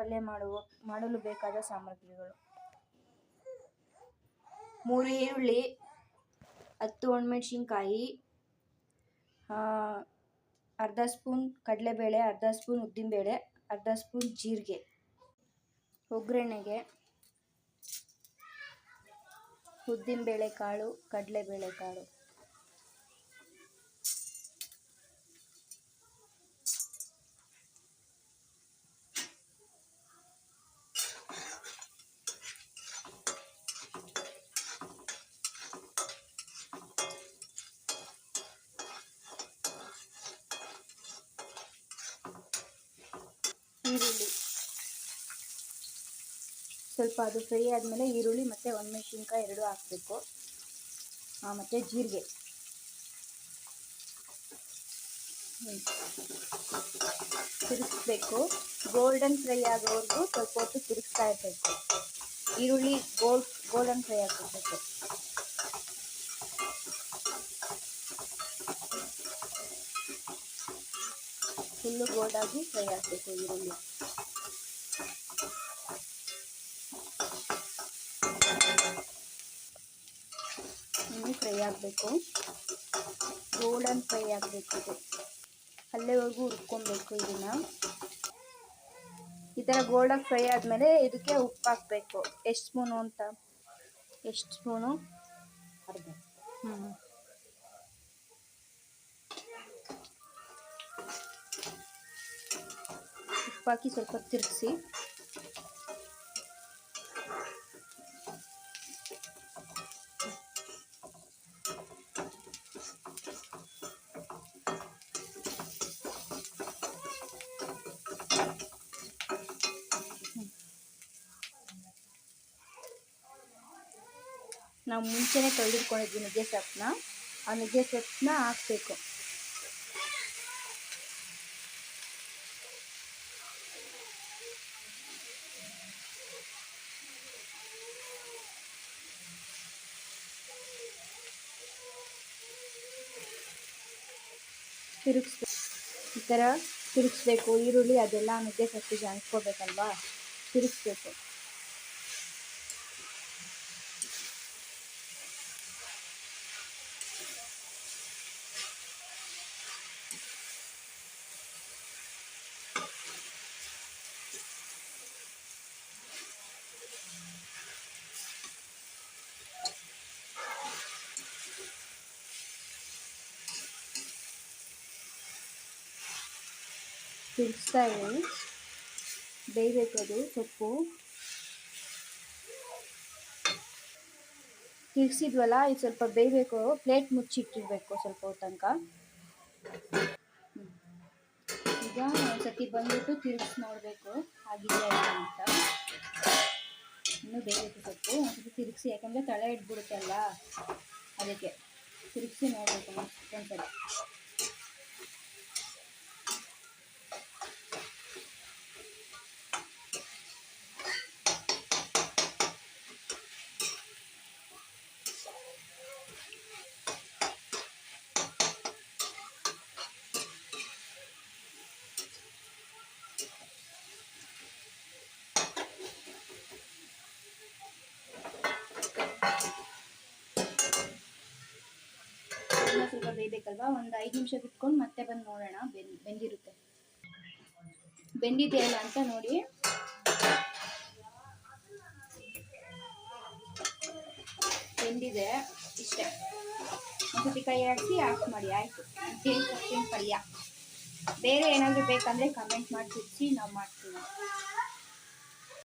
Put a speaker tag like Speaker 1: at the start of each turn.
Speaker 1: ಪಲ್ಯ ಮಾಡಲು ಬೇಕಾದ ಸಾಮಗ್ರಿಗಳು: 3 ಈರುಳ್ಳಿ, 10 ಒಣಮೆಣಸಿನ್ಕಾಯಿ, ಅರ್ಧ ಸ್ಪೂನ್ ಕಡಲೆಬೇಳೆ, ಅರ್ಧ ಸ್ಪೂನ್ ಉದ್ದಿನಬೇಳೆ, ಅರ್ಧ ಸ್ಪೂನ್ ಜೀರಿಗೆ. ಒಗ್ಗರಣೆಗೆ ಉದ್ದಿನಬೇಳೆ ಕಾಳು, ಕಡಲೆಬೇಳೆ ಕಾಳು. ಈರುಳ್ಳಿ ಸ್ವಲ್ಪ ಅದು ಫ್ರೈ ಆದಮೇಲೆ ಈರುಳ್ಳಿ ಮತ್ತು ಒಣಮೆಣಸಿನ್ಕಾಯಿ 2 ಹಾಕಬೇಕು. ಮತ್ತು ಜೀರಿಗೆ. ತಿರುಗಿಸ್ಬೇಕು. ಗೋಲ್ಡನ್ ಫ್ರೈ ಆಗೋವರೆಗೂ ಸ್ವಲ್ಪ ಹೊತ್ತು ತಿರುಗಿಸ್ತಾ ಇರಬೇಕು. ಈರುಳ್ಳಿ ಗೋಲ್ಡನ್ ಫ್ರೈ ಆಗಬೇಕು. ಫುಲ್ಲು ಗೋಲ್ಡಾಗಿ ಫ್ರೈ ಆಗಬೇಕು ಈರುಳ್ಳಿ. ಇನ್ನೂ ಫ್ರೈ ಆಗಬೇಕು. ಗೋಲ್ಡನ್ ಫ್ರೈ ಆಗಬೇಕು. ಇದು ಅಲ್ಲೇವರೆಗೂ ಹುರ್ಕೊಬೇಕು. ಇದನ್ನು ಈ ಥರ ಗೋಲ್ಡಾಗಿ ಫ್ರೈ ಆದಮೇಲೆ ಇದಕ್ಕೆ ಉಪ್ಪು ಹಾಕಬೇಕು. ಎಷ್ಟು ಸ್ಪೂನು? ಅರ್ಧ. ಉಪ್ಪಾಕಿ ಸ್ವಲ್ಪ ತಿರುಗಿಸಿ. ನಾವು ಮುಂಚೆನೇ ತೊಳೆದಿಟ್ಕೊಂಡಿದ್ವಿ ನುಗ್ಗೆ ಸೊಪ್ಪನ್ನ. ಆ ನುಗ್ಗೆ ಸೊಪ್ಪನ್ನ ಹಾಕಬೇಕು. ಈ ಥರ ತಿರುಗಿಸ್ಬೇಕು. ಈರುಳ್ಳಿ ಅದೆಲ್ಲ ನುಗ್ಗೆ ಸೊಪ್ಪಿಗೆ ಅಂಟ್ಕೋಬೇಕಲ್ವಾ, ತಿರುಗಿಸ್ಬೇಕು. ತಿರುಗಿಸ್ತಾ ಇದ್ದೀವಿ. ಬೇಯಬೇಕು ಅದು ಸೊಪ್ಪು. ತಿರುಗಿಸಿದ್ವಲ್ಲ, ಇದು ಸ್ವಲ್ಪ ಬೇಯಬೇಕು. ಪ್ಲೇಟ್ ಮುಚ್ಚಿಟ್ಟಿರಬೇಕು ಸ್ವಲ್ಪ ಹೊತ್ತು ತನಕ. ಈಗ ಒಂದ್ಸತಿ ಬಂದ್ಬಿಟ್ಟು ತಿರುಗಿಸಿ ನೋಡಬೇಕು ಆಗಿದೆಯಾ ಅಂತ. ಇನ್ನೂ ಬೇಯಬೇಕು ಸೊಪ್ಪು. ಒಂದ್ಸತಿ ತಿರುಗಿಸಿ, ಯಾಕಂದರೆ ತಳ ಇಟ್ಬಿಡುತ್ತಲ್ಲ, ಅದಕ್ಕೆ ತಿರುಗಿಸಿ ನೋಡಬೇಕು ಒಂದ್ಸಲ. ಸ್ವಲ್ಪ ಬೇಯಬೇಕಲ್ವಾ, ಒಂದು 5 ನಿಮಿಷ ಬಿಟ್ಕೊಂಡು ಮತ್ತೆ ಬಂದು ನೋಡೋಣ ಬೆಂದಿರುತ್ತೆ. ಬೆಂದಿದೆಯಲ್ಲ ಅಂತ ನೋಡಿ. ಬೆಂದಿದೆ ಇಷ್ಟೇ. ಒಂದ್ಸತಿ ಕೈ ಆಡಿಸಿ ಆಫ್ ಮಾಡಿ. ಆಯಿತು, ಸೊಪ್ಪಿನ ಪಲ್ಯ. ಬೇರೆ ಏನಾದರೂ ಬೇಕಂದರೆ ಕಮೆಂಟ್ ಮಾಡಿ ತಿಳಿಸಿ, ನಾವು ಮಾಡ್ತೀವಿ.